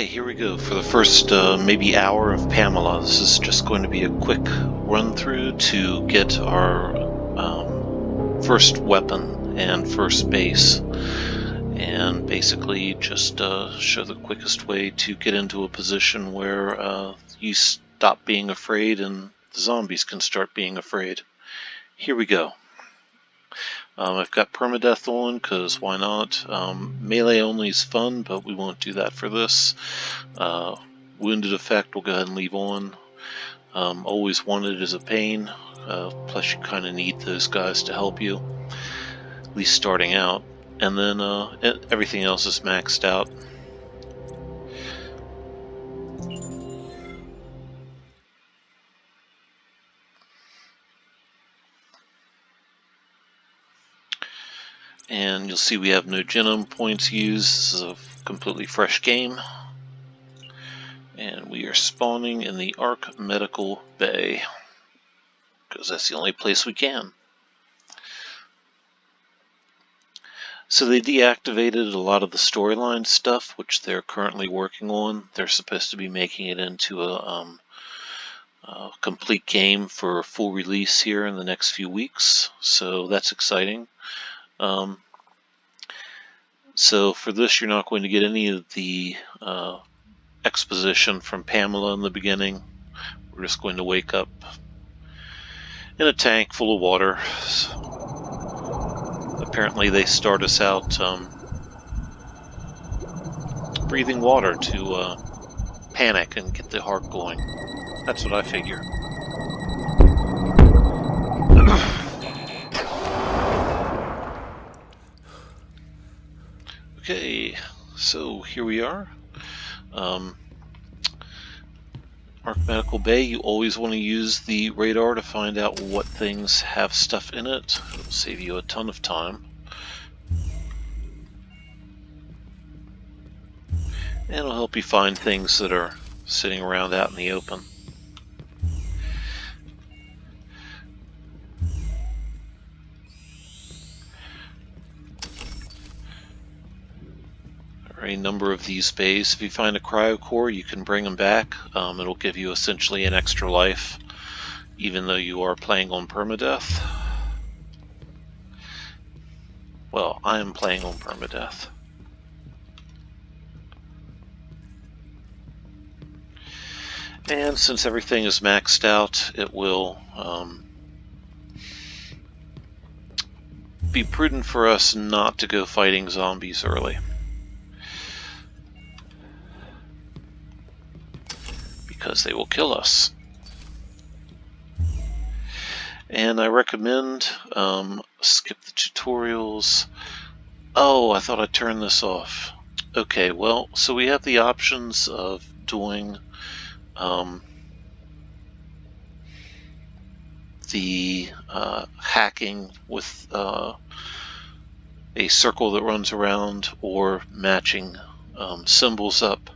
Okay, here we go for the first maybe hour of Pamela. This is just going to be a quick run through to get our first weapon and first base, and basically just show the quickest way to get into a position where you stop being afraid and the zombies can start being afraid. Here we go. I've got permadeath on because why not? Melee only is fun, but we won't do that for this. Wounded effect we'll go ahead and leave on. Always wanted is a pain, plus you kind of need those guys to help you, at least starting out. And then everything else is maxed out. And you'll see we have no genome points used. This is a completely fresh game. And we are spawning in the Ark Medical Bay, because that's the only place we can. So they deactivated a lot of the storyline stuff, which they're currently working on. They're supposed to be making it into a complete game for full release here in the next few weeks, so that's exciting. So for this, you're not going to get any of the exposition from Pamela in the beginning. We're just going to wake up in a tank full of water. Apparently they start us out breathing water to panic and get the heart going. That's what I figure. Okay, so here we are. Ark Medical Bay, you always want to use the radar to find out what things have stuff in it. It'll save you a ton of time. And it'll help you find things that are sitting around out in the open. A number of these bays. If you find a cryocore, you can bring them back. It'll give you essentially an extra life, even though you are playing on permadeath. Well, I am playing on permadeath. And since everything is maxed out, it will be prudent for us not to go fighting zombies early, because they will kill us. And I recommend skip the tutorials. Oh, I thought I turned this off. Okay, well, so we have the options of doing the hacking with a circle that runs around, or matching symbols up.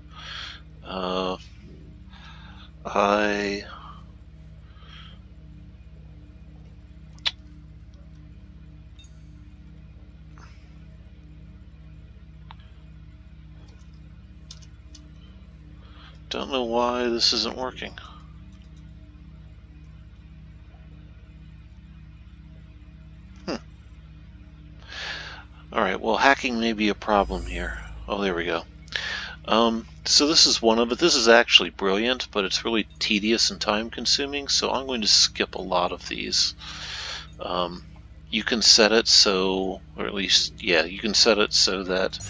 I don't know why this isn't working. Alright, well, hacking may be a problem here. Oh, there we go. So this is one of it. This is actually brilliant, but it's really tedious and time consuming, so I'm going to skip a lot of these. You can set it so, or at least, yeah, you can set it so that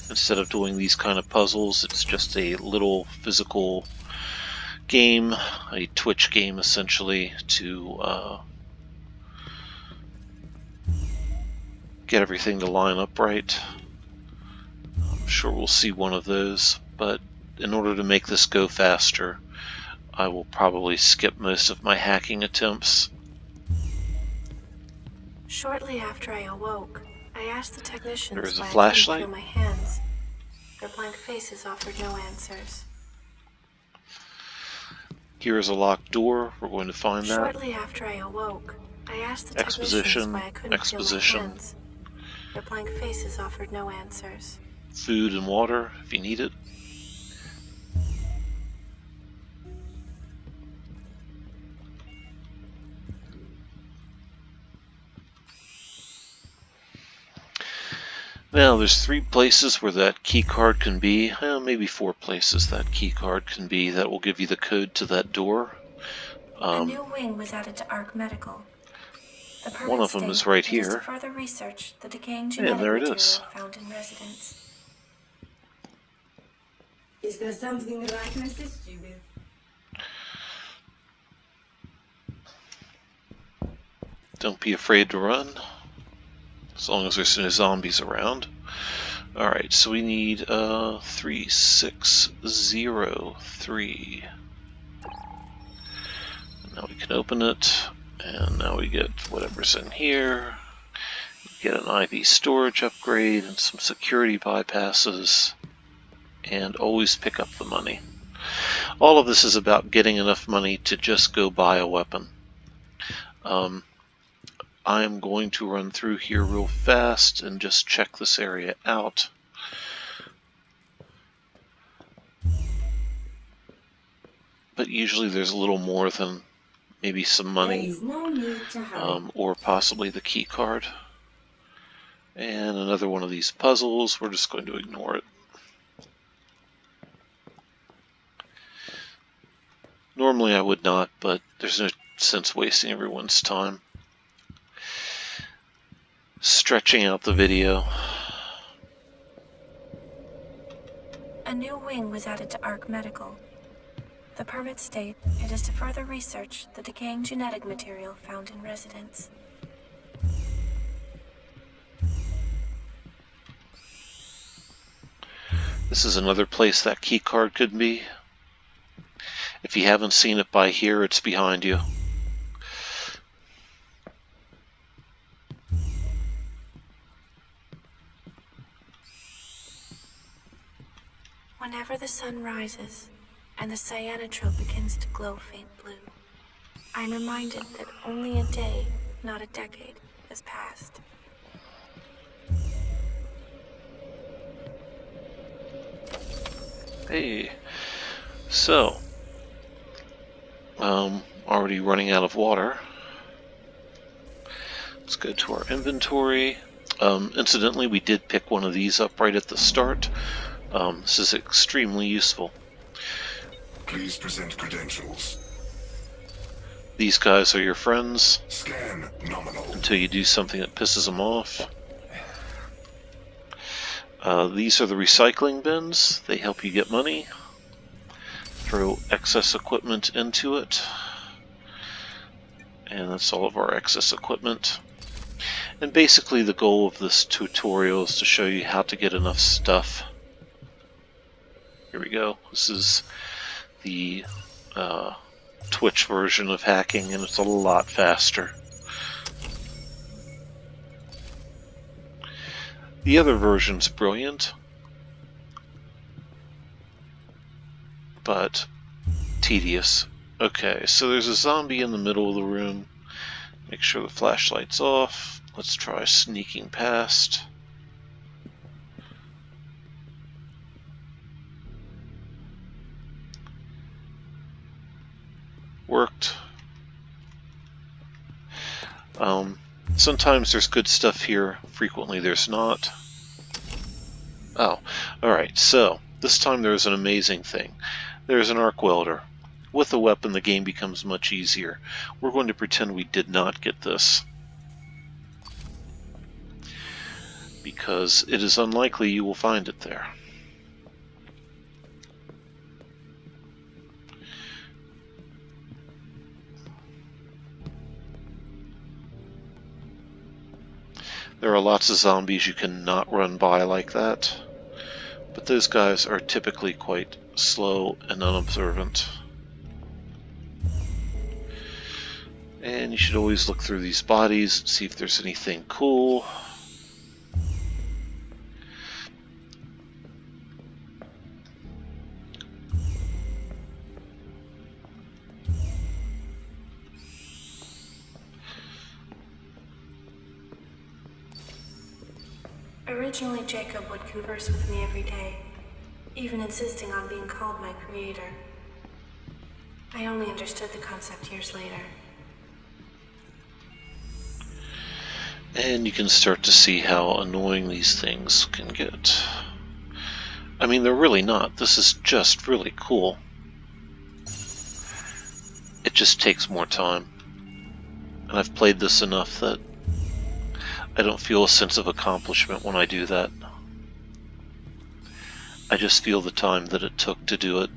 instead of doing these kind of puzzles, it's just a little physical game, a Twitch game essentially, to get everything to line up right. I'm sure we'll see one of those, but in order to make this go faster, I will probably skip most of my hacking attempts. Shortly after I awoke, I asked the technicians There is a why flashlight. I couldn't feel my hands. Their blank faces offered no answers. Here is a locked door. We're going to find that. Shortly after I awoke, I asked the technicians why I couldn't feel my hands. Their blank faces offered no answers. Food and water if you need it. Now, there's 3 places where that key card can be. Maybe 4 places that key card can be. That will give you the code to that door. A new wing was added to ARC Medical. The One of them is right here. It is to further research the decaying And there it genetic is. material found in residents. Is there something that I can assist you with? Don't be afraid to run, as long as there's no zombies around. Alright, so we need 3603. Now we can open it, and now we get whatever's in here. Get an IV storage upgrade and some security bypasses, and always pick up the money. All of this is about getting enough money to just go buy a weapon. I'm going to run through here real fast and just check this area out. But usually there's a little more than maybe some money, There is no need to hurry. or possibly the key card. And another one of these puzzles, we're just going to ignore it. Normally I would not, but there's no sense wasting everyone's time. Stretching out the video. A new wing was added to ARC Medical. The permit state it is to further research the decaying genetic material found in residents. This is another place that key card could be. If you haven't seen it by here, it's behind you. Whenever the sun rises and the cyanotrope begins to glow faint blue, I'm reminded that only a day, not a decade, has passed. Hey, so, already running out of water. Let's go to our inventory. Incidentally, we did pick one of these up right at the start. This is extremely useful. Please present credentials. These guys are your friends. Scan nominal. Until you do something that pisses them off. These are the recycling bins. They help you get money. Throw excess equipment into it. And that's all of our excess equipment. And basically the goal of this tutorial is to show you how to get enough stuff. Here we go. This is the Twitch version of hacking, and it's a lot faster. The other version's brilliant, but tedious. Okay, so there's a zombie in the middle of the room. Make sure the flashlight's off. Let's try sneaking past. Worked. Sometimes there's good stuff here, frequently there's not. Oh, alright, so this time there's an amazing thing. There's an arc welder. With a weapon, the game becomes much easier. We're going to pretend we did not get this, because it is unlikely you will find it there. There are lots of zombies you cannot run by like that, but those guys are typically quite slow and unobservant. And you should always look through these bodies and see if there's anything cool. Originally, Jacob would converse with me every day, even insisting on being called my creator. I only understood the concept years later. And you can start to see how annoying these things can get. I mean, they're really not. This is just really cool. It just takes more time. And I've played this enough that I don't feel a sense of accomplishment when I do that. I just feel the time that it took to do it.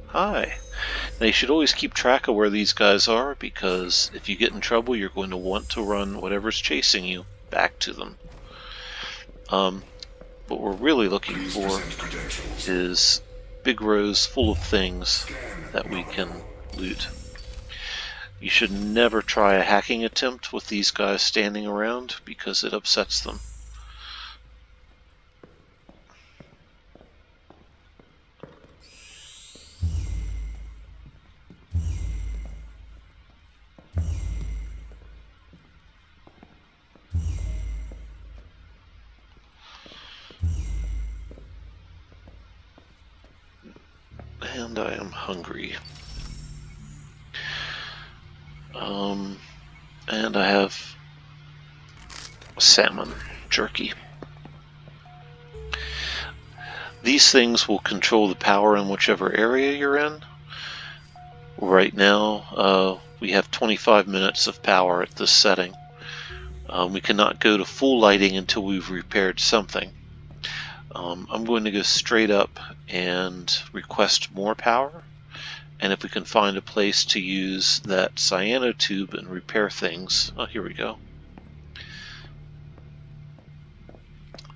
Hi. Now you should always keep track of where these guys are, because if you get in trouble, you're going to want to run whatever's chasing you back to them. What we're really looking for is big rows full of things that we can loot. You should never try a hacking attempt with these guys standing around, because it upsets them. And I am hungry. And I have salmon jerky. These things will control the power in whichever area you're in. Right now, we have 25 minutes of power at this setting. We cannot go to full lighting until we've repaired something. I'm going to go straight up and request more power. And if we can find a place to use that cyanotube and repair things, oh, here we go.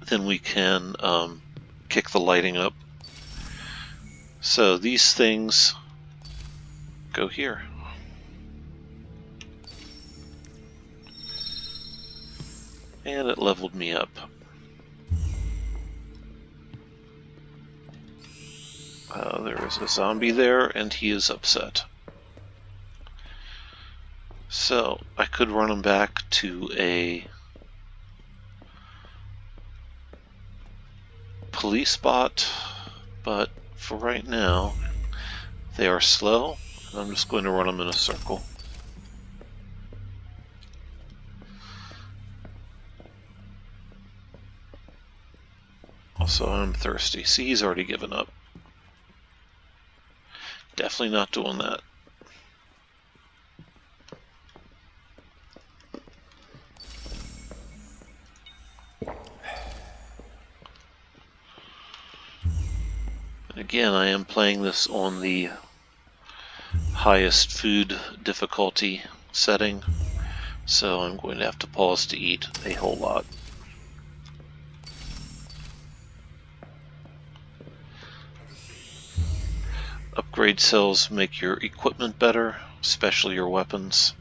Then we can kick the lighting up. So these things go here. And it leveled me up. There is a zombie there, and he is upset. So I could run him back to a police bot, but for right now, they are slow, and I'm just going to run them in a circle. Also, I'm thirsty. See, he's already given up. Definitely not doing that. Again, I am playing this on the highest food difficulty setting, so I'm going to have to pause to eat a whole lot. Upgrade cells make your equipment better, especially your weapons.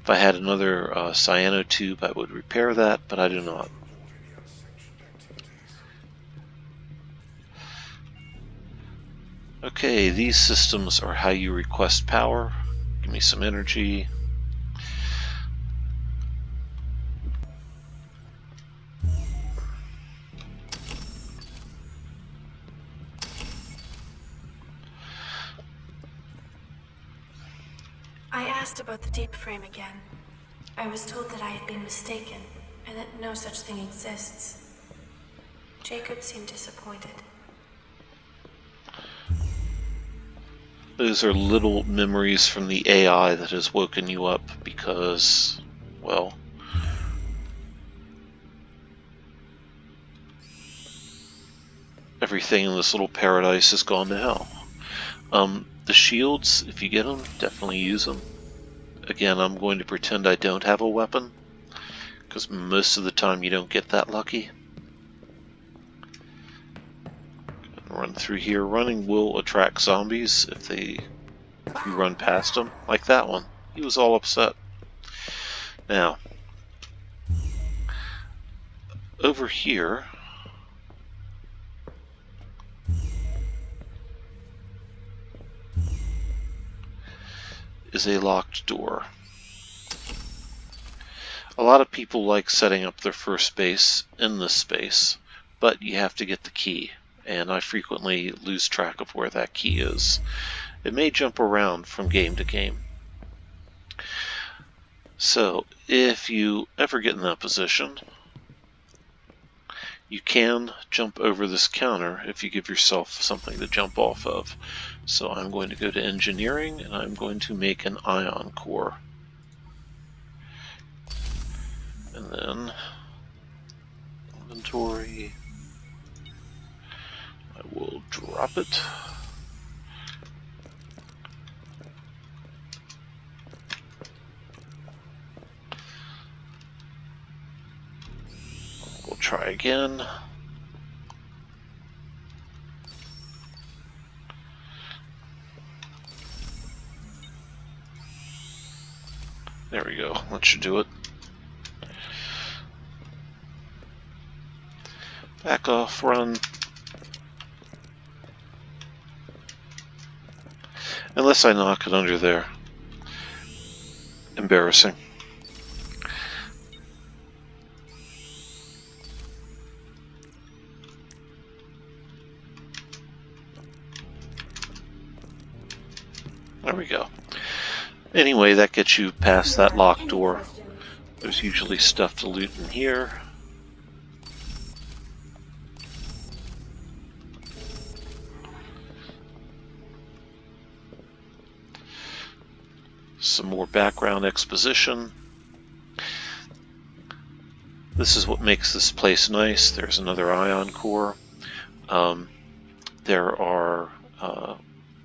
If I had another cyanotube, I would repair that, but I do not. Okay, these systems are how you request power. Give me some energy. I asked about the deep frame again. I was told that I had been mistaken, and that no such thing exists. Jacob seemed disappointed. Those are little memories from the AI that has woken you up because, well, everything in this little paradise has gone to hell. The shields, if you get them, definitely use them. Again, I'm going to pretend I don't have a weapon, because most of the time you don't get that lucky. Run through here. Running will attract zombies if you run past them, like that one. He was all upset. Now, over here, is a locked door. A lot of people like setting up their first base in this space, but you have to get the key, and I frequently lose track of where that key is. It may jump around from game to game. So if you ever get in that position, you can jump over this counter if you give yourself something to jump off of. So I'm going to go to engineering and I'm going to make an ion core. And then inventory, I will drop it. We'll try again. There we go, that should do it. Back off, run. Unless I knock it under there. Embarrassing. There we go. Anyway, that gets you past that locked door. There's usually stuff to loot in here. Some more background exposition. This is what makes this place nice. There's another ion core.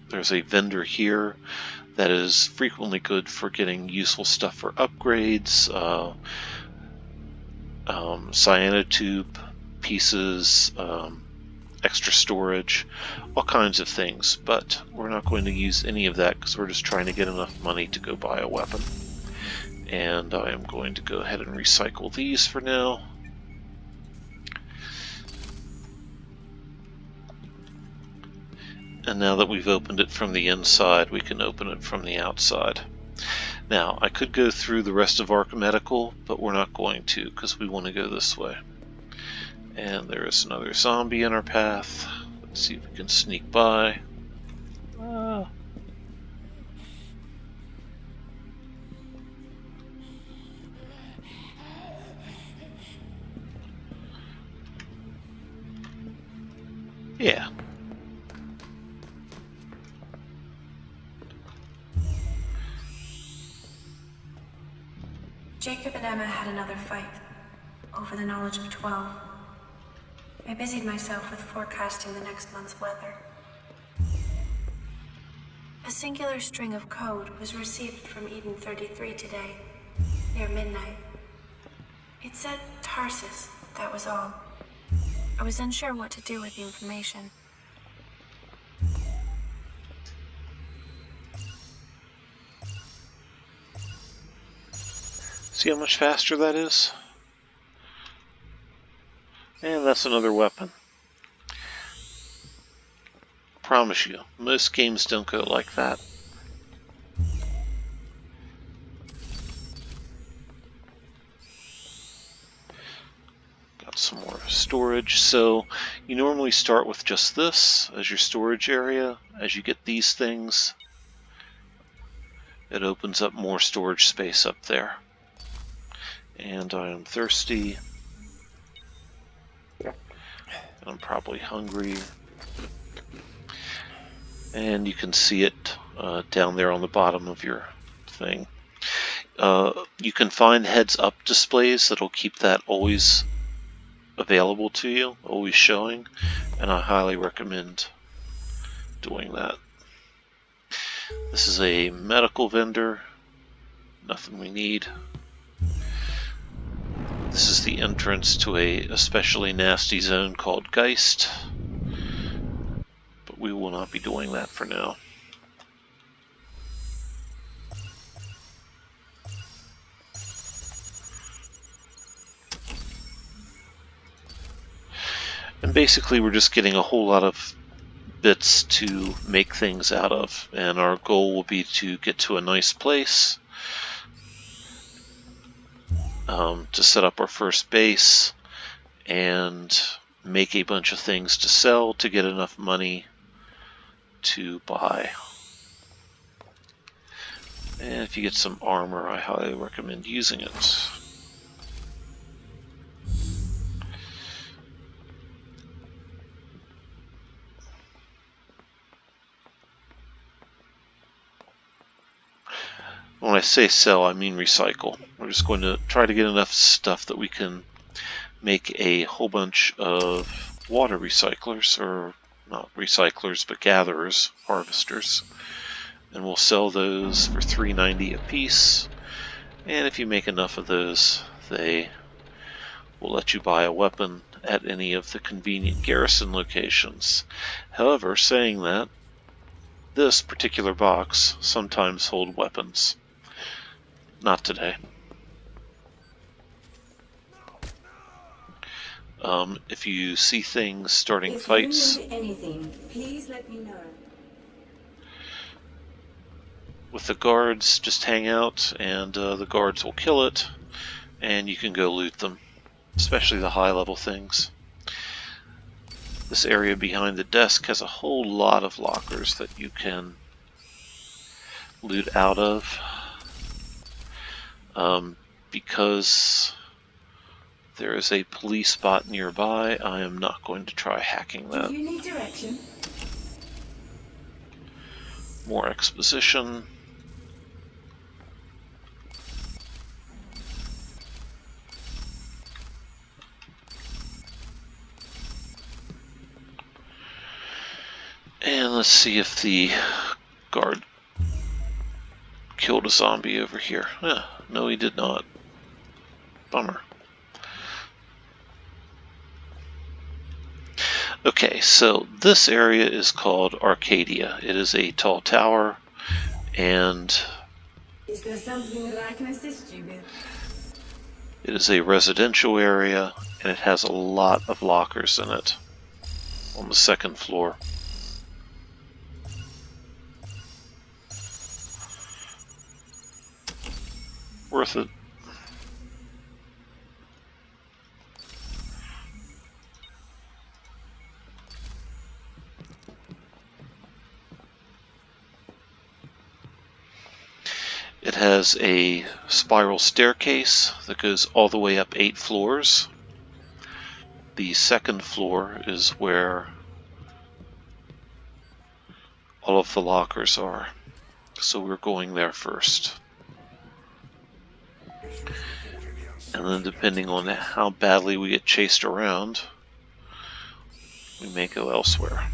There's a vendor here that is frequently good for getting useful stuff for upgrades, cyanotube pieces, extra storage, all kinds of things, but we're not going to use any of that because we're just trying to get enough money to go buy a weapon. And I am going to go ahead and recycle these for now. And now that we've opened it from the inside, we can open it from the outside. Now, I could go through the rest of Arc Medical, but we're not going to because we want to go this way. And there is another zombie in our path. Let's see if we can sneak by. Yeah. Jacob and Emma had another fight over the knowledge of 12. I busied myself with forecasting the next month's weather. A singular string of code was received from Eden 33 today, near midnight. It said Tarsus, that was all. I was unsure what to do with the information. See how much faster that is? And that's another weapon. Promise you, most games don't go like that. Got some more storage. So you normally start with just this as your storage area. As you get these things, it opens up more storage space up there. And I am thirsty. I'm probably hungry. And you can see it down there on the bottom of your thing. You can find heads-up displays that'll keep that always available to you, always showing, and I highly recommend doing that. This is a medical vendor. Nothing we need. This is the entrance to a especially nasty zone called Geist, but we will not be doing that for now. And basically we're just getting a whole lot of bits to make things out of, and our goal will be to get to a nice place, to set up our first base and make a bunch of things to sell to get enough money to buy And if you get some armor, I highly recommend using it. When I say sell, I mean recycle. We're just going to try to get enough stuff that we can make a whole bunch of water recyclers, or not recyclers, but gatherers, harvesters. And we'll sell those for $3.90 a piece. And if you make enough of those, they will let you buy a weapon at any of the convenient garrison locations. However, saying that, this particular box sometimes holds weapons. Not today. If you see things starting If fights, you need anything, please let me know. with the guards, just hang out and the guards will kill it, and you can go loot them, especially the high level things. This area behind the desk has a whole lot of lockers that you can loot out of. Because there is a police spot nearby, I am not going to try hacking Do that. you need direction? More exposition. And let's see if the guard killed a zombie over here. No, he did not. Bummer. Okay, so this area is called Arcadia. It is a tall tower, and Is there something that I can assist you with? it is a residential area, and it has a lot of lockers in it on the second floor. Worth it. It has a spiral staircase that goes all the way up 8 floors. The second floor is where all of the lockers are. So we're going there first. And then depending on how badly we get chased around, we may go elsewhere.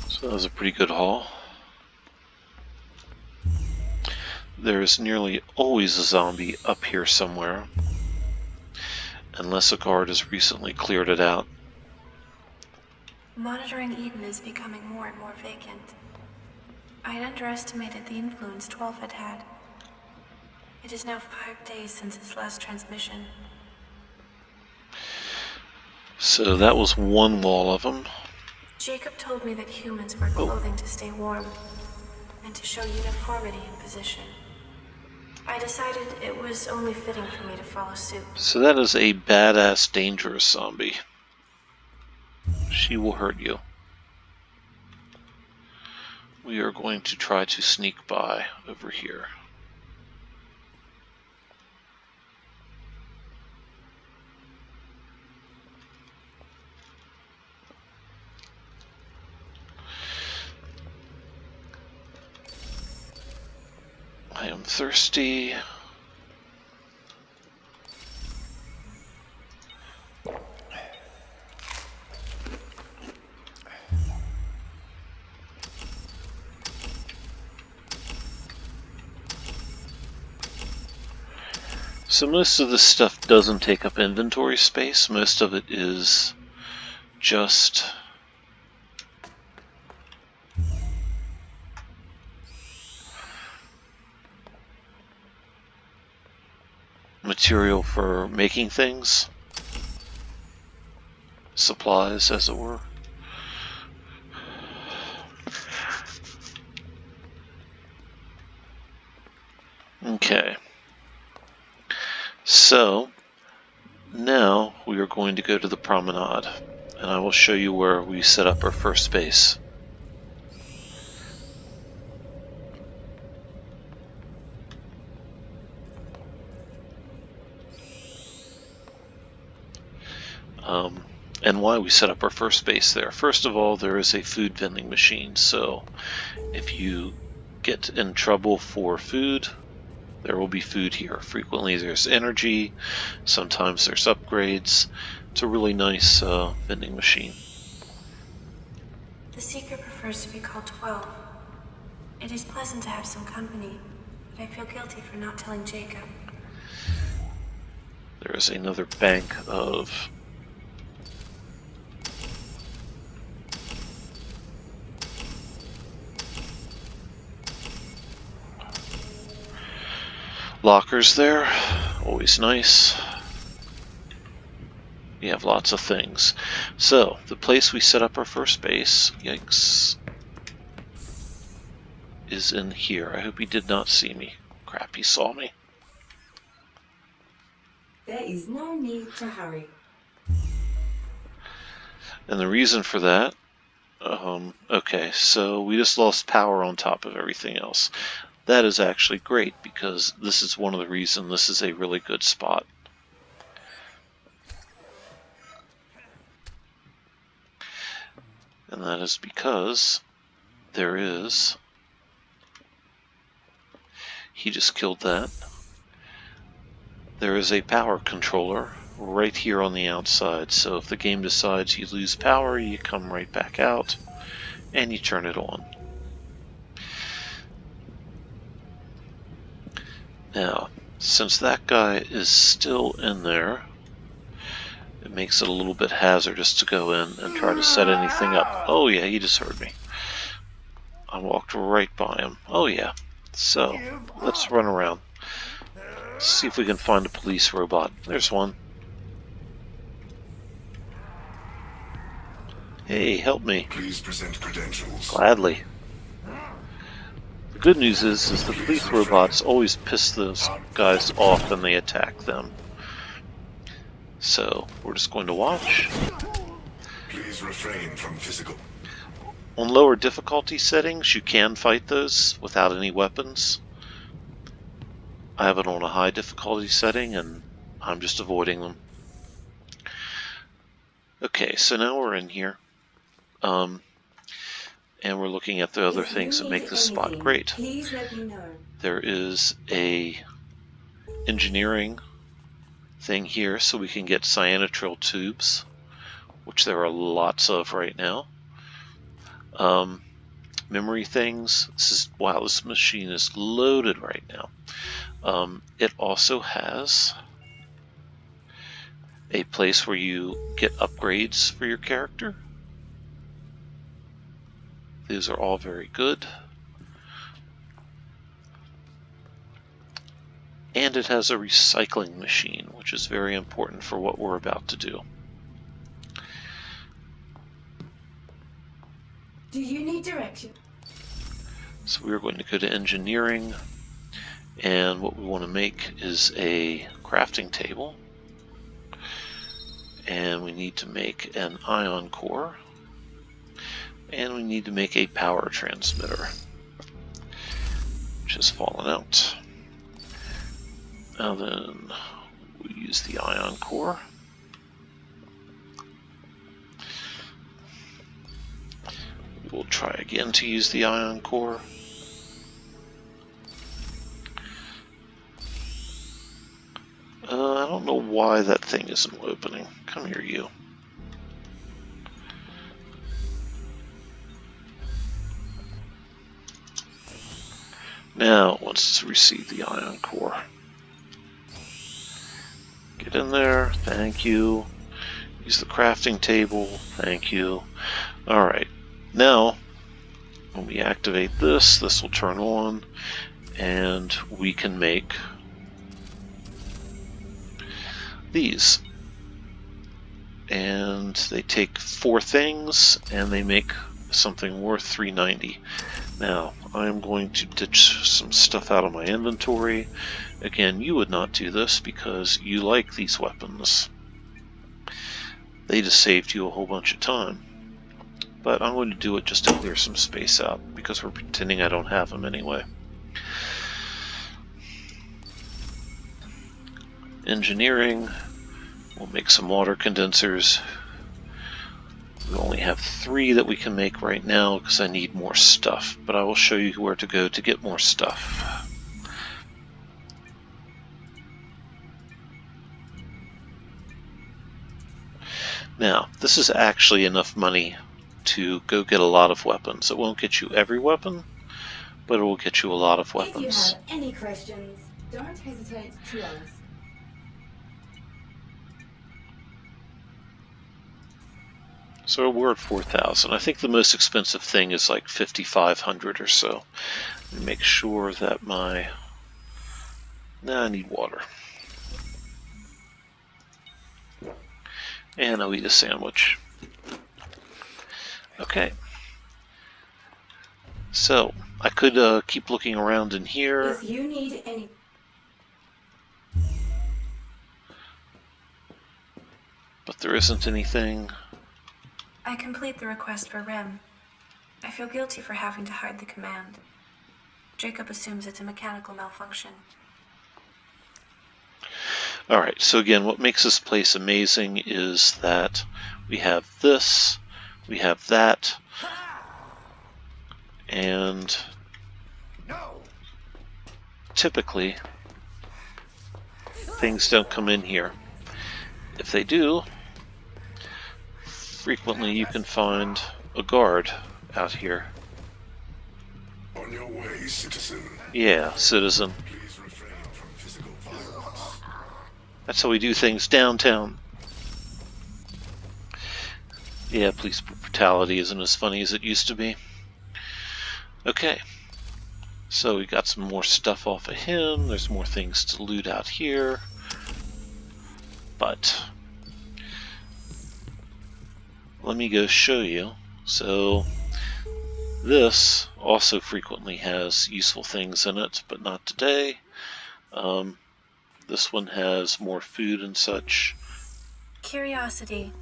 So that was a pretty good haul. There's nearly always a zombie up here somewhere, unless a guard has recently cleared it out. Monitoring Eden is becoming more and more vacant. I had underestimated the influence 12 had had. It is now 5 days since its last transmission. So that was one wall of them. Jacob told me that humans wear clothing to stay warm and to show uniformity in position. I decided it was only fitting for me to follow suit. So that is a badass, dangerous zombie. She will hurt you. We are going to try to sneak by over here. I am thirsty. So most of this stuff doesn't take up inventory space. Most of it is just material for making things. Supplies, as it were. Okay. So, now we are going to go to the promenade, and I will show you where we set up our first base. And why we set up our first base there. First of all, there is a food vending machine, so if you get in trouble for food, there will be food here. Frequently there's energy, sometimes there's upgrades. It's a really nice vending machine. The Seeker prefers to be called 12. It is pleasant to have some company, but I feel guilty for not telling Jacob. There is another bank of lockers there, always nice. We have lots of things. So, the place we set up our first base, yikes, is in here. I hope he did not see me. Crap, he saw me. There is no need to hurry. And the reason for that, okay, so we just lost power on top of everything else. That is actually great, because this is one of the reasons this is a really good spot. And that is because there is... He just killed that. There is a power controller right here on the outside, so if the game decides you lose power, you come right back out and you turn it on. Now, since that guy is still in there, it makes it a little bit hazardous to go in and try to set anything up. Oh yeah, he just heard me. I walked right by him. Oh yeah. So, let's run around. See if we can find a police robot. There's one. Hey, help me. Please present credentials. Gladly. The good news is the police robots always piss those guys off and they attack them. So, we're just going to watch. Please refrain from physical. On lower difficulty settings, you can fight those without any weapons. I have it on a high difficulty setting, and I'm just avoiding them. Okay, so now we're in here. And we're looking at the other If you things that need make this spot anything, great. Please let me know. There is a engineering thing here, so we can get cyanotril tubes, which there are lots of right now. Memory things. Wow, this machine is loaded right now. It also has a place where you get upgrades for your character. These are all very good. And it has a recycling machine, which is very important for what we're about to do. Do you need direction? So we're going to go to engineering, and what we want to make is a crafting table. And we need to make an ion core. And we need to make a power transmitter, which has fallen out. Now then, we use the ion core. We'll try again to use the ion core. I don't know why that thing isn't opening. Come here, you. Now it wants to receive the ion core. Get in there, thank you. Use the crafting table, thank you. Alright, now when we activate this, this will turn on, and we can make these. And they take 4 things, and they make something worth $3.90. Now, I'm going to ditch some stuff out of my inventory. Again, you would not do this because you like these weapons. They just saved you a whole bunch of time. But I'm going to do it just to clear some space out, because we're pretending I don't have them anyway. Engineering, we'll make some water condensers. We only have 3 that we can make right now because I need more stuff, but I will show you where to go to get more stuff. Now, this is actually enough money to go get a lot of weapons. It won't get you every weapon, but it will get you a lot of weapons. If you have any questions, don't hesitate to ask. So we're at 4,000. I think the most expensive thing is like 5,500 or so. Make sure that my... I need water. And I'll eat a sandwich. Okay. So, I could keep looking around in here. If you need any... But there isn't anything. I complete the request for REM. I feel guilty for having to hide the command. Jacob assumes it's a mechanical malfunction. Alright, so again, what makes this place amazing is that we have this, we have that, and typically things don't come in here. If they do, frequently you can find a guard out here. On your way, citizen. Yeah, citizen. Please refrain from physical violence. That's how we do things downtown. Yeah, police brutality isn't as funny as it used to be. Okay. So we got some more stuff off of him. There's more things to loot out here. But let me go show you. So this also frequently has useful things in it, but not today. This one has more food and such. Curiosity.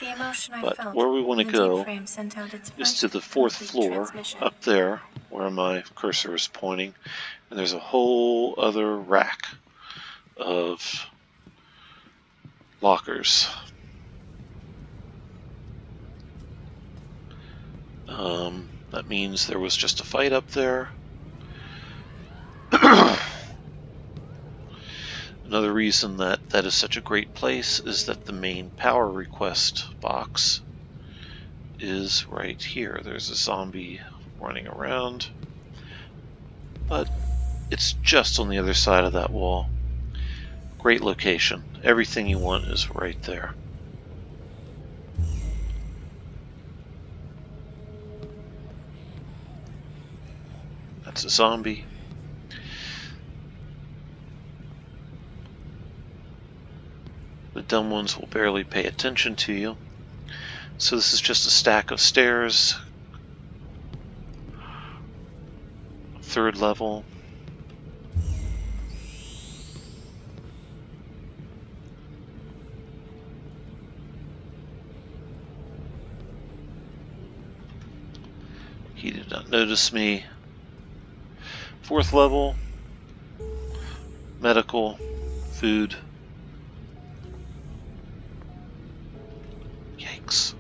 The emotion I But felt where we want to when go Deep Frame sent out its is first to the 4th complete floor, transmission. up there, where my cursor is pointing. And there's a whole other rack of lockers. That means there was just a fight up there. Another reason that that is such a great place is that the main power request box is right here. There's a zombie running around, but it's just on the other side of that wall. Great location. Everything you want is right there. That's a zombie. The dumb ones will barely pay attention to you. So this is just a stack of stairs. 3rd level. He did not notice me. 4th level. Medical. Food. Yikes.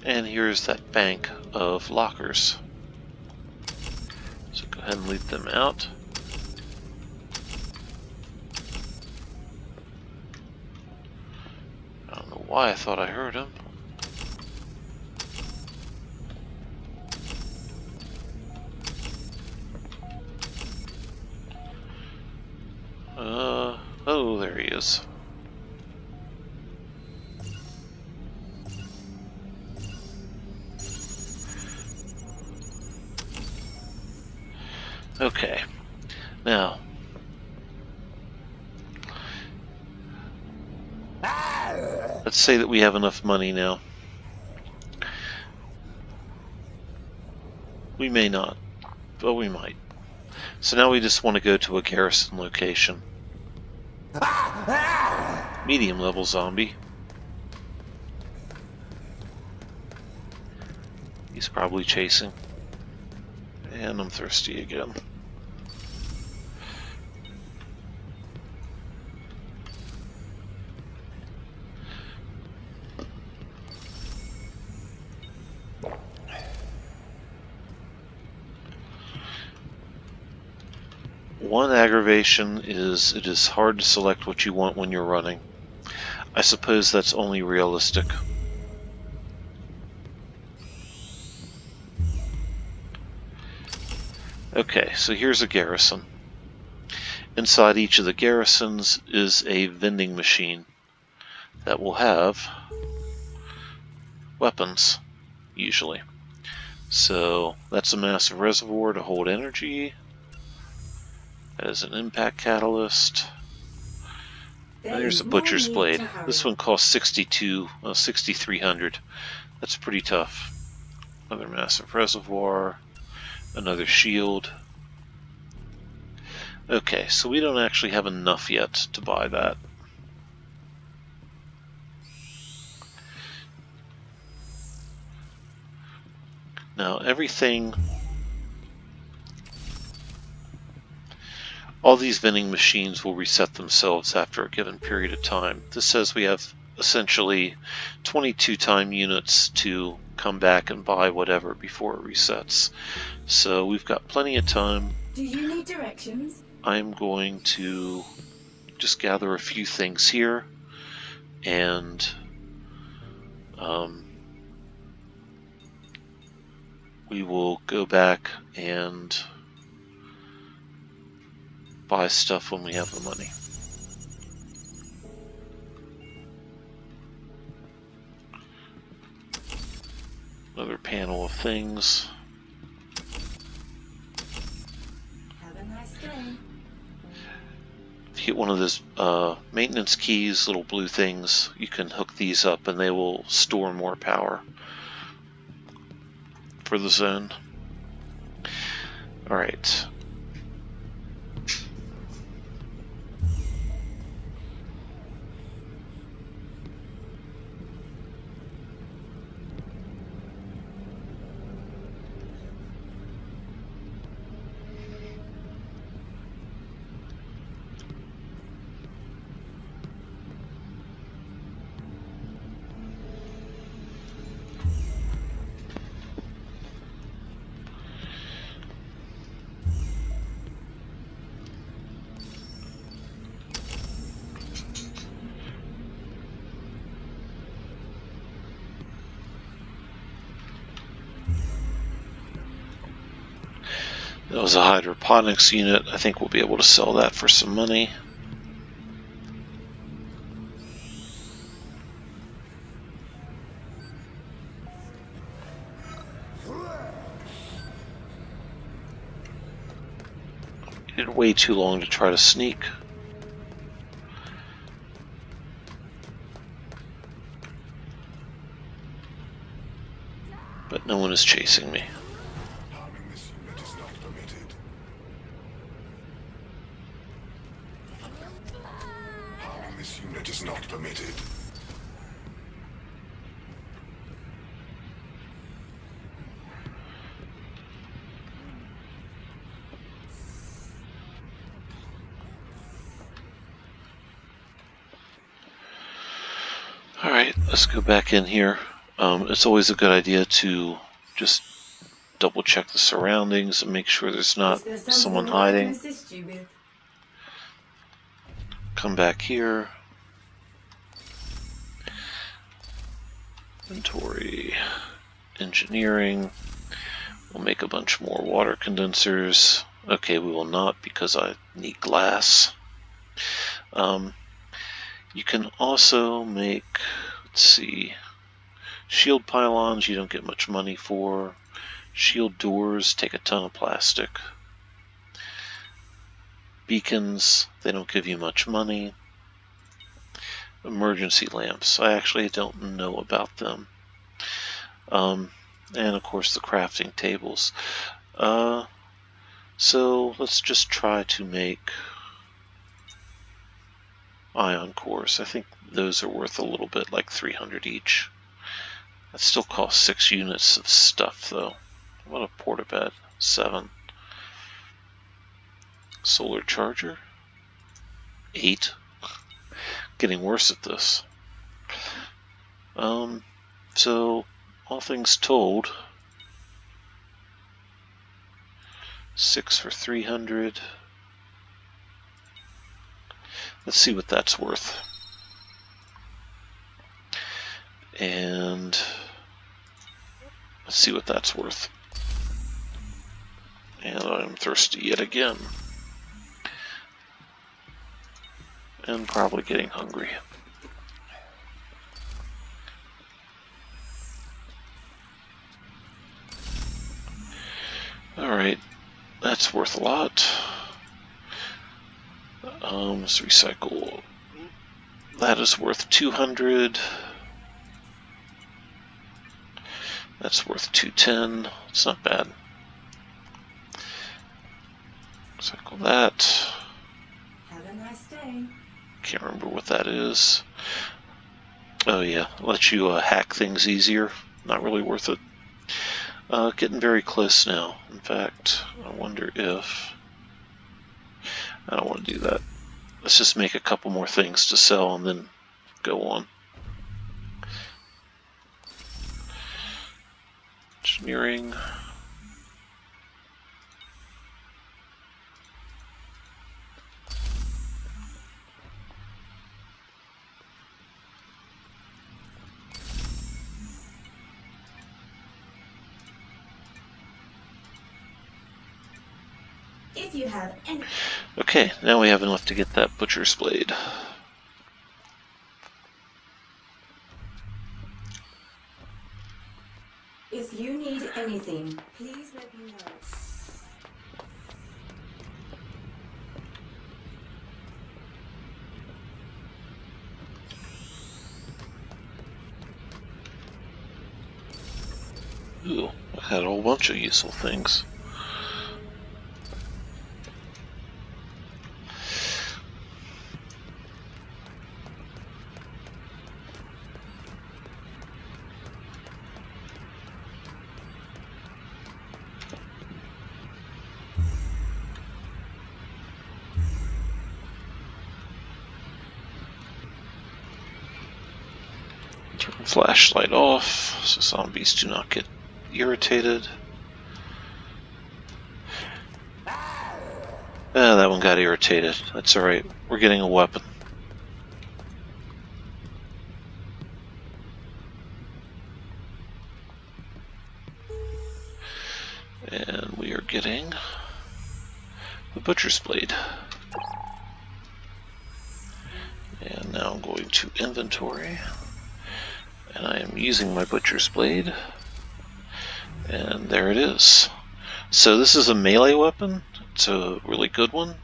And here's that bank of lockers. So go ahead and leave them out. I don't know why I thought I heard him. Oh, there he is. Okay, now, let's say that we have enough money now. We may not, but we might. So now we just want to go to a garrison location. Medium level zombie. He's probably chasing. And I'm thirsty again. One aggravation is it is hard to select what you want when you're running. I suppose that's only realistic. Okay, so here's a garrison. Inside each of the garrisons is a vending machine that will have weapons, usually. So that's a massive reservoir to hold energy. That is an impact catalyst. And there's a butcher's blade. This one costs 6,300. That's pretty tough. Another massive reservoir. Another shield. Okay, so we don't actually have enough yet to buy that. Now everything, all these vending machines will reset themselves after a given period of time. This says we have essentially 22 time units to come back and buy whatever before it resets. So we've got plenty of time. Do you need directions? I'm going to just gather a few things here and we will go back and buy stuff when we have the money. Another panel of things. Have a nice day. If you get one of those maintenance keys, little blue things, you can hook these up and they will store more power for the zone. Alright. That was a hydroponics unit. I think we'll be able to sell that for some money. It did way too long to try to sneak. But no one is chasing me. Harming this unit is not permitted. Harming this unit is not permitted. Alright, let's go back in here. It's always a good idea to just double check the surroundings and make sure there's not Is there something someone that I can hiding. assist you with? Come back here. Inventory. Engineering. We'll make a bunch more water condensers. Okay, we will not because I need glass. You can also make, let's see, shield pylons you don't get much money for. Shield doors take a ton of plastic. Beacons, they don't give you much money. Emergency lamps, I actually don't know about them. And of course the crafting tables. So let's just try to make ion cores. I think those are worth a little bit, like 300 each. That still costs 6 units of stuff though. What a portabed? 7. Solar charger? 8. Getting worse at this. So all things told, 6 for 300. Let's see what that's worth. And let's see what that's worth. And I'm thirsty yet again. And probably getting hungry. Alright, that's worth a lot. Let's recycle. That is worth 200. That's worth 210. It's not bad. Recycle that. Have a nice day. Can't remember what that is. Oh yeah, lets you hack things easier. Not really worth it. Getting very close now. In fact, I wonder if... I don't want to do that. Let's just make a couple more things to sell and then go on. Engineering. If you have any... Okay, now we have enough to get that butcher's blade. If you need anything, please let me know. Ooh, I had a whole bunch of useful things. Turn flashlight off so zombies do not get irritated. That one got irritated. That's alright. We're getting a weapon. And we are getting the butcher's blade. And now I'm going to inventory. And I am using my butcher's blade. And there it is. So this is a melee weapon. It's a really good one.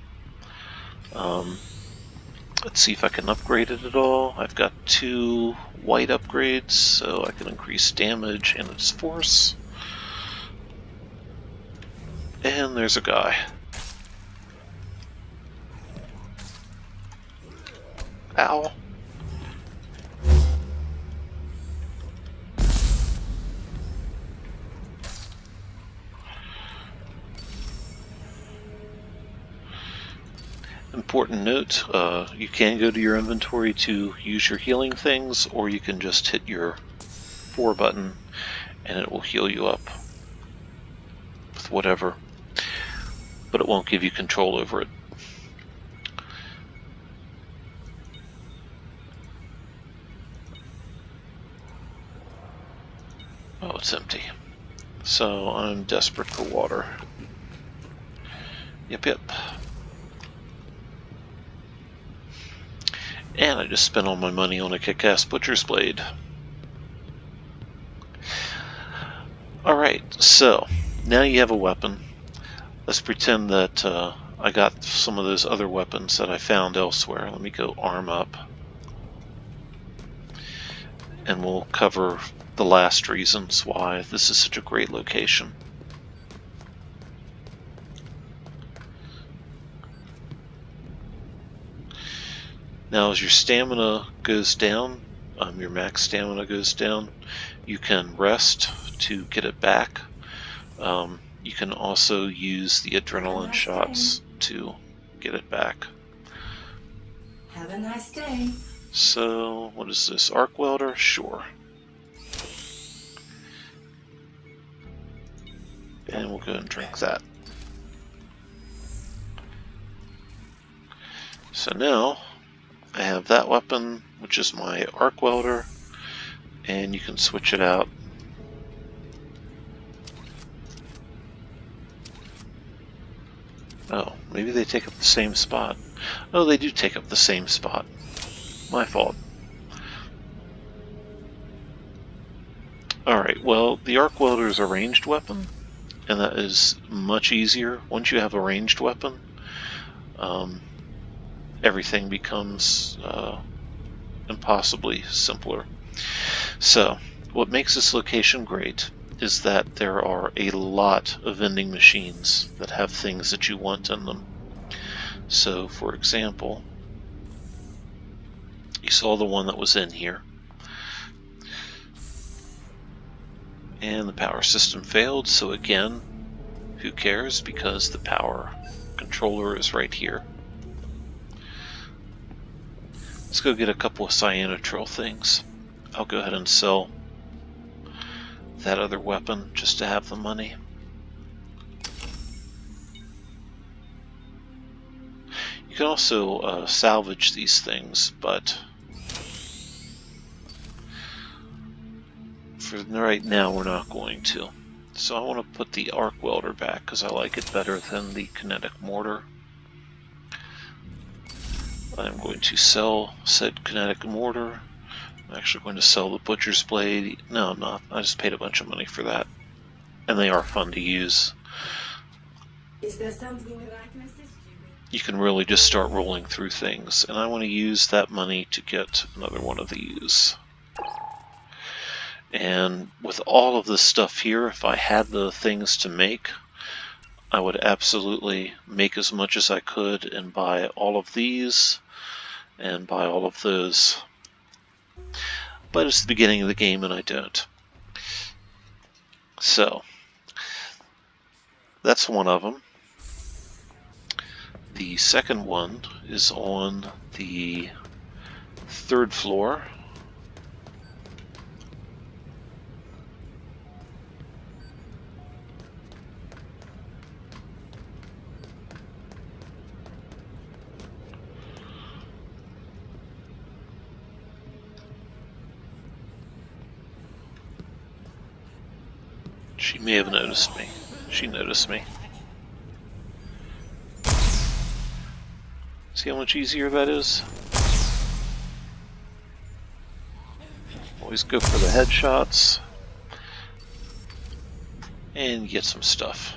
Let's see if I can upgrade it at all. I've got 2 white upgrades, so I can increase damage and its force. And there's a guy. Ow. Important note, you can go to your inventory to use your healing things, or you can just hit your 4 button and it will heal you up with whatever, but it won't give you control over it. Oh, it's empty. So I'm desperate for water. Yep. And I just spent all my money on a kick-ass butcher's blade. Alright, so now you have a weapon. Let's pretend that I got some of those other weapons that I found elsewhere. Let me go arm up. And we'll cover the last reasons why this is such a great location. Now as your stamina goes down, your max stamina goes down, you can rest to get it back. You can also use the adrenaline shots to get it back. Have a nice day. So, what is this? Arc welder? Sure. And we'll go and drink that. So now, I have that weapon, which is my arc welder, and you can switch it out. Oh, maybe they take up the same spot. Oh, they do take up the same spot. My fault. Alright, well, the arc welder is a ranged weapon, and that is much easier. Once you have a ranged weapon, everything becomes impossibly simpler. So, what makes this location great is that there are a lot of vending machines that have things that you want in them. So, for example, you saw the one that was in here, and the power system failed, so again, who cares, because the power controller is right here. Let's go get a couple of cyanotril things. I'll go ahead and sell that other weapon just to have the money. You can also salvage these things, but for right now we're not going to. So I want to put the arc welder back because I like it better than the kinetic mortar. I'm going to sell said kinetic mortar. I'm actually going to sell the butcher's blade. No, I'm not. I just paid a bunch of money for that. And they are fun to use. Is there something that I can assist you with? You can really just start rolling through things. And I want to use that money to get another one of these. And with all of this stuff here, if I had the things to make, I would absolutely make as much as I could and buy all of these and buy all of those. But it's the beginning of the game and I don't. So, that's one of them. The second one is on the third floor. She may have noticed me. She noticed me. See how much easier that is? Always go for the headshots. And get some stuff.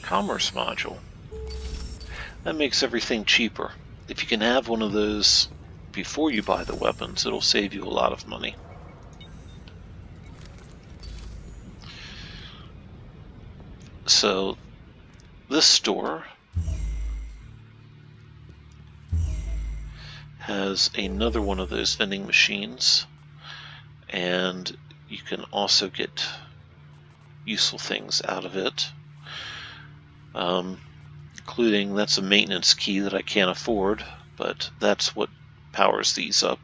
Commerce module. That makes everything cheaper. If you can have one of those before you buy the weapons, it'll save you a lot of money. So, this store has another one of those vending machines, and you can also get useful things out of it, including that's a maintenance key that I can't afford, but that's what powers these up.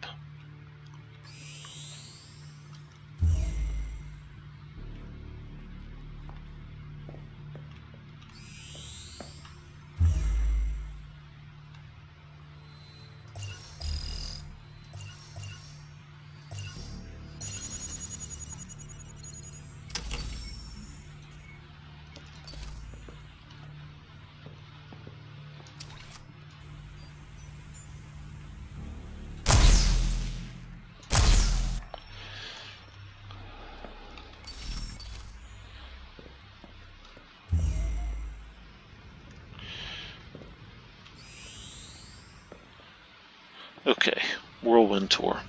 Okay, whirlwind tour.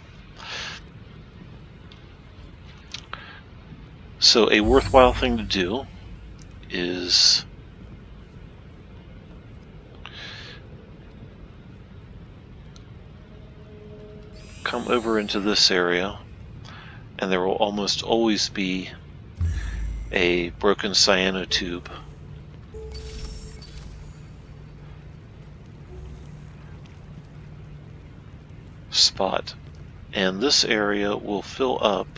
So a worthwhile thing to do is come over into this area, and there will almost always be a broken cyanotube spot. And this area will fill up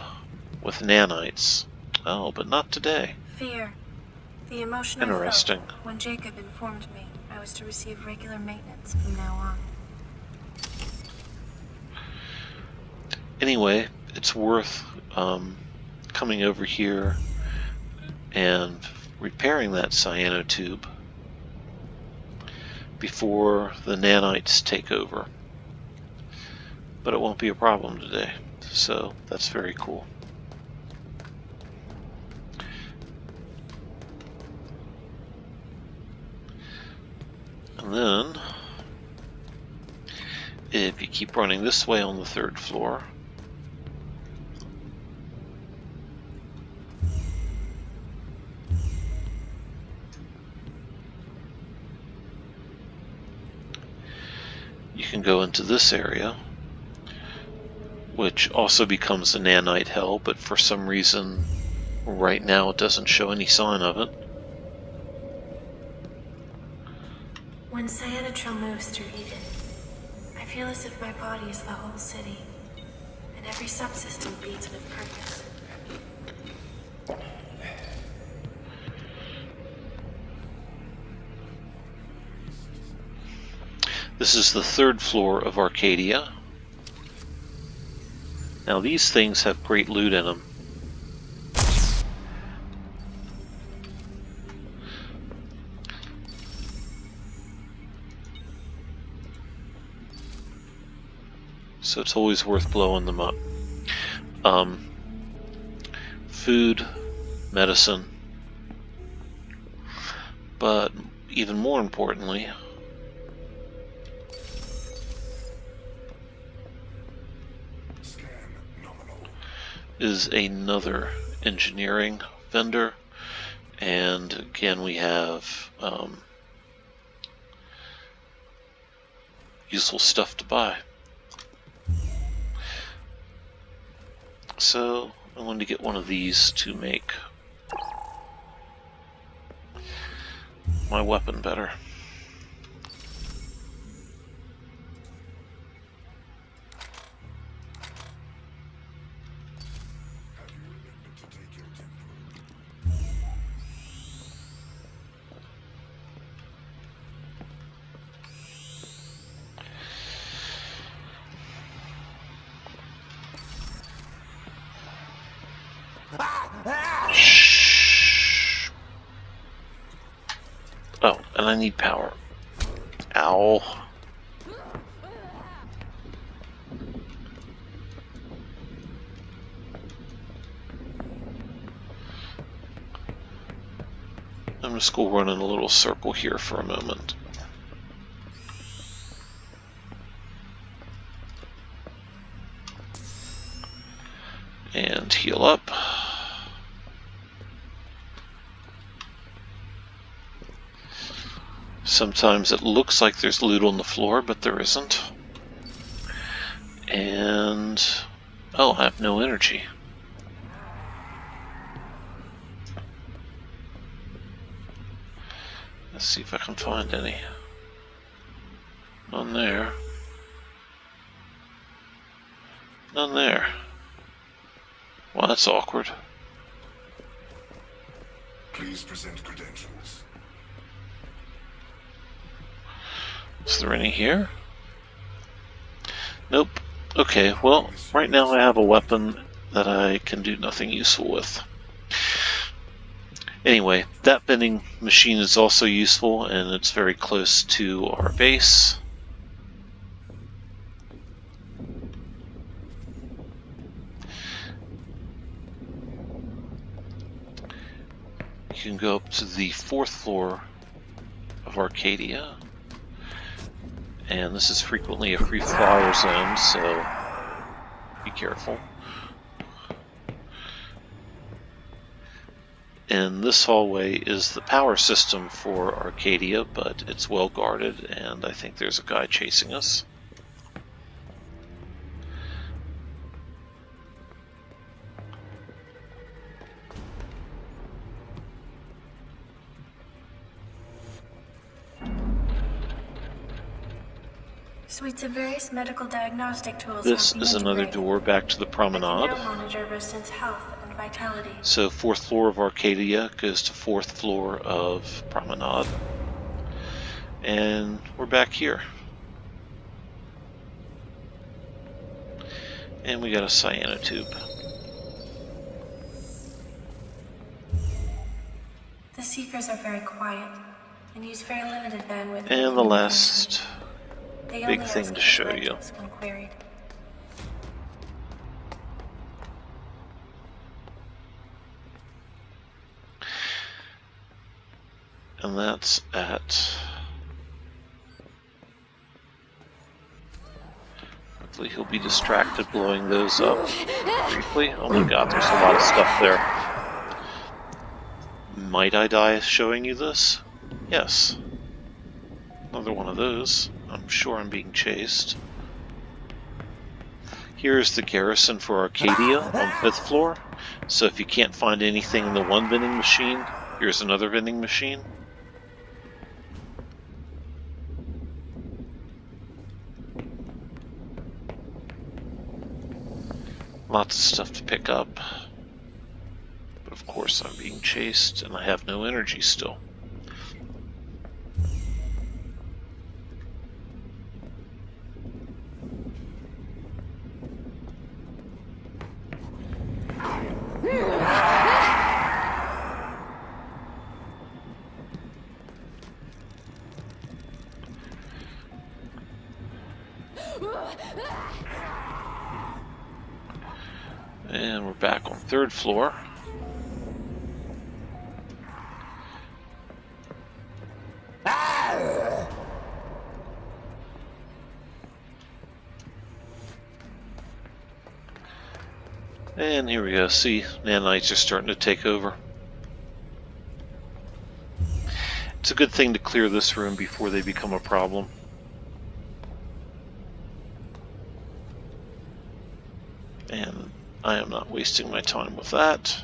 with nanites. Oh, but not today. Fear. The emotion I Interesting. felt when Jacob informed me I was to receive regular maintenance from now on. Anyway, it's worth coming over here and repairing that cyanotube before the nanites take over. But it won't be a problem today, so that's very cool. And then, if you keep running this way on the 3rd floor, you can go into this area, which also becomes a nanite hell, but for some reason right now it doesn't show any sign of it. When Cyanotryl moves through Eden, I feel as if my body is the whole city, and every subsystem beats with purpose. This is the 3rd floor of Arcadia. Now these things have great loot in them. So it's always worth blowing them up. Food, medicine, but even more importantly, Scan nominal. is another engineering vendor, and again we have useful stuff to buy. So I'm going to get one of these to make my weapon better. Have you remembered to take your temporal? Shh. Oh, and I need power. Ow. I'm just going to run in a little circle here for a moment. And heal up. Sometimes it looks like there's loot on the floor, but there isn't. And oh, I have no energy. Let's see if I can find any. None there. None there. Well, that's awkward. Please present credentials. Is there any here? Nope. Okay, well, right now I have a weapon that I can do nothing useful with. Anyway, that vending machine is also useful, and it's very close to our base. You can go up to the 4th floor of Arcadia, And this is frequently a free flyer zone, so be careful. And this hallway is the power system for Arcadia, but it's well guarded, and I think there's a guy chasing us. Suites of various medical diagnostic tools This have been is another integrated. door back to the I promenade. can now monitor residents' health and vitality. So 4th floor of Arcadia goes to 4th floor of Promenade. And we're back here. And we got a cyanotube. The Seekers are very quiet and use very limited bandwidth. And the last they big only thing ask to for show you. directives when queried. And that's at... Hopefully he'll be distracted blowing those up briefly. Oh my god, there's a lot of stuff there. Might I die showing you this? Yes. Another one of those. I'm sure I'm being chased. Here's the garrison for Arcadia on 5th floor. So if you can't find anything in the one vending machine, here's another vending machine. Lots of stuff to pick up. But of course I'm being chased and I have no energy still. And we're back on 3rd floor. And here we go. See, nanites are starting to take over. It's a good thing to clear this room before they become a problem. And I am not wasting my time with that.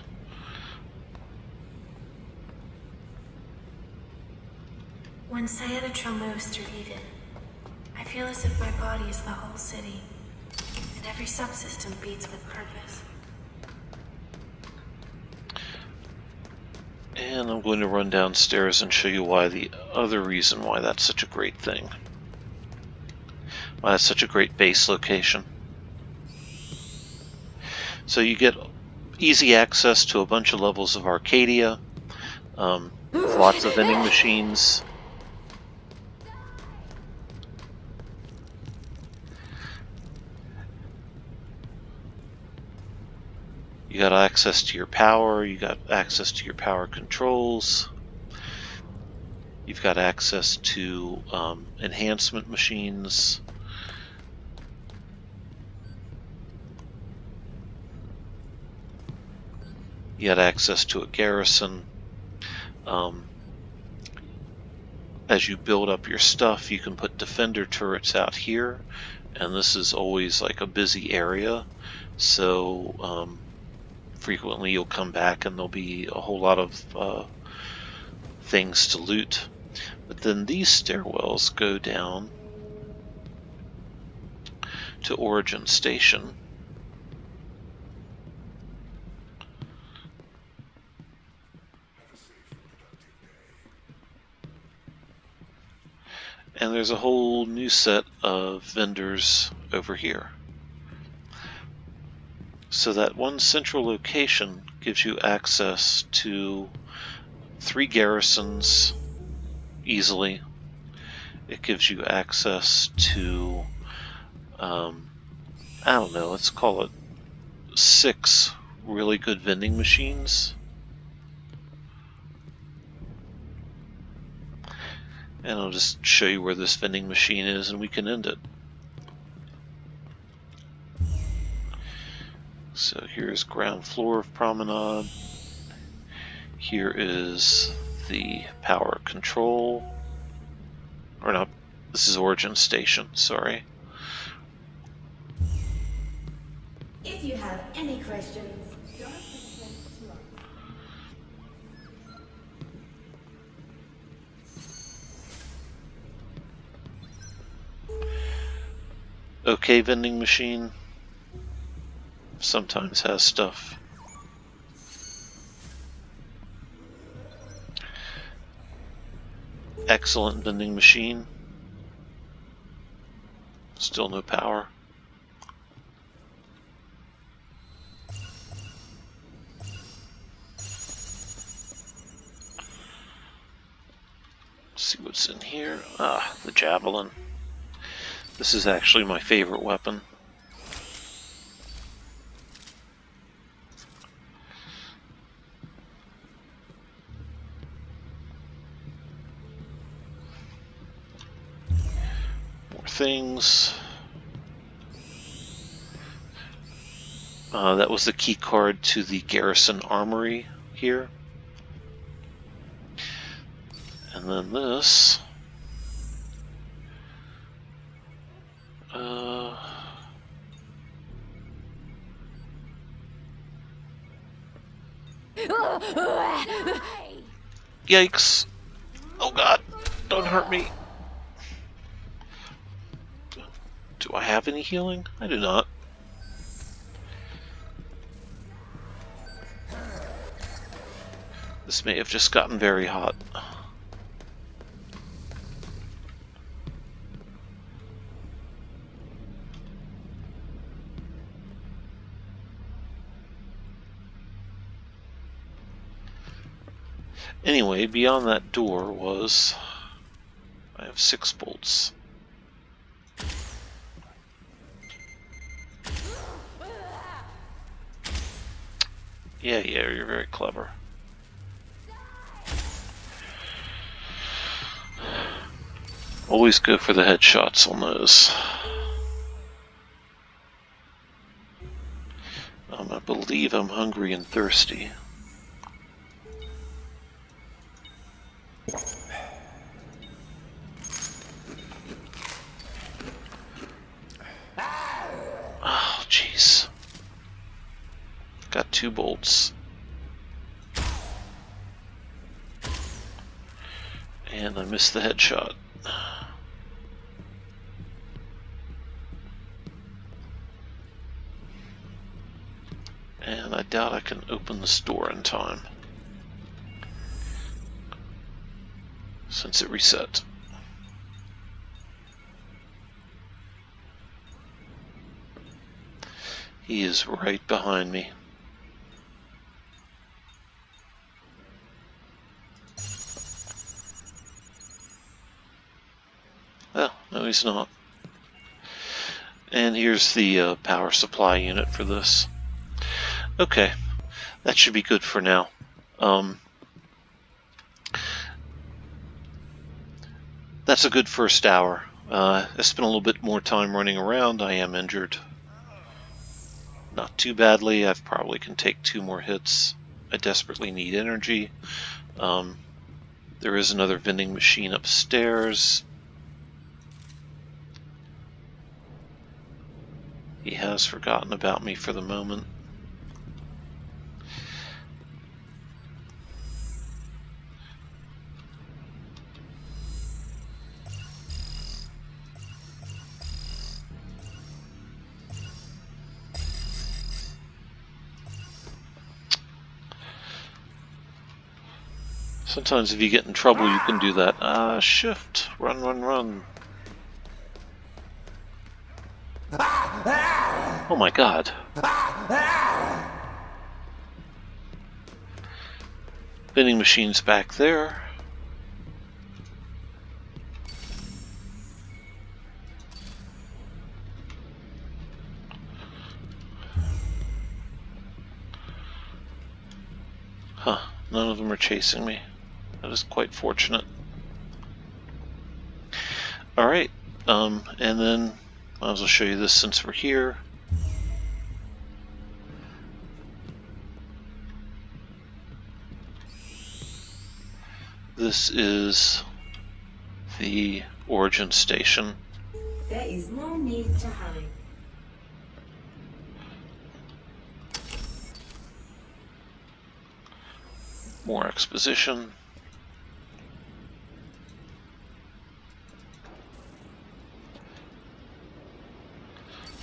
When cyanotroph moves through Eden, I feel as if my body is the whole city, and every subsystem beats with purpose. And I'm going to run downstairs and show you why the other reason why that's such a great thing. Why that's such a great base location. So you get easy access to a bunch of levels of Arcadia, with lots of vending machines. You got access to your power, you got access to your power controls, you've got access to enhancement machines. You got access to a garrison. As you build up your stuff, you can put defender turrets out here, and this is always like a busy area, so frequently you'll come back and there'll be a whole lot of things to loot. But then these stairwells go down to Origin Station. And there's a whole new set of vendors over here. So that one central location gives you access to 3 garrisons easily. It gives you access to, I don't know, let's call it 6 really good vending machines. And I'll just show you where this vending machine is and we can end it. So here's ground floor of Promenade. Here is the power control. Or not, this is Origin Station, sorry. If you have any questions, don't hesitate to ask. Okay, vending machine. Sometimes has stuff. Excellent vending machine. Still no power. Let's see what's in here. Ah, the javelin. This is actually my favorite weapon. More things. That was the key card to the Garrison Armory here. And then this. Yikes. Oh god, don't hurt me. Do I have any healing? I do not. This may have just gotten very hot. Anyway, beyond that door was... I have 6 bolts. Yeah, you're very clever. Always go for the headshots on those. I believe I'm hungry and thirsty. Oh, jeez. Got 2 bolts. And I missed the headshot. And I doubt I can open this door in time, since it reset. He is right behind me. Well, no he's not. And here's the power supply unit for this. Okay, that should be good for now. That's a good first hour. I spent a little bit more time running around. I am injured. Not too badly. I probably can take 2 more hits. I desperately need energy. There is another vending machine upstairs. He has forgotten about me for the moment. Sometimes if you get in trouble, you can do that. Shift. Run, run, run. Oh my god. Vending machine's back there. Huh. None of them are chasing me. That is quite fortunate. Alright, and then might as well show you this since we're here. This is the origin station. There is no need to hurry. More exposition.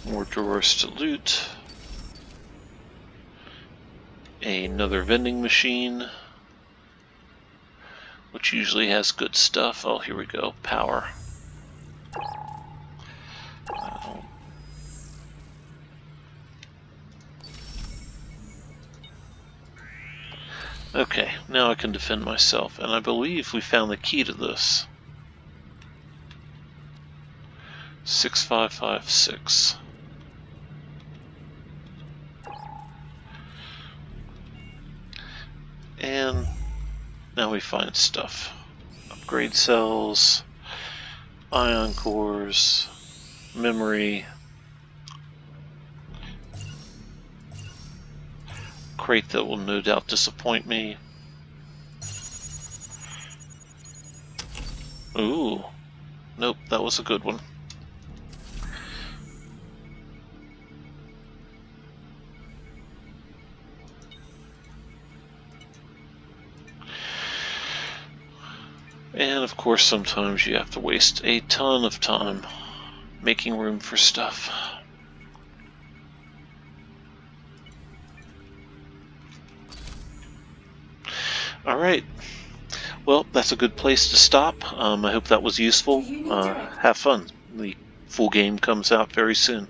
More drawers to loot. Another vending machine, which usually has good stuff. Oh, here we go. Power. Okay, now I can defend myself, and I believe we found the key to this. 6556. And now we find stuff. Upgrade cells, ion cores, memory, crate that will no doubt disappoint me. Ooh, nope, that was a good one. And of course, sometimes you have to waste a ton of time making room for stuff. Alright, well, that's a good place to stop. I hope that was useful. Have fun. The full game comes out very soon.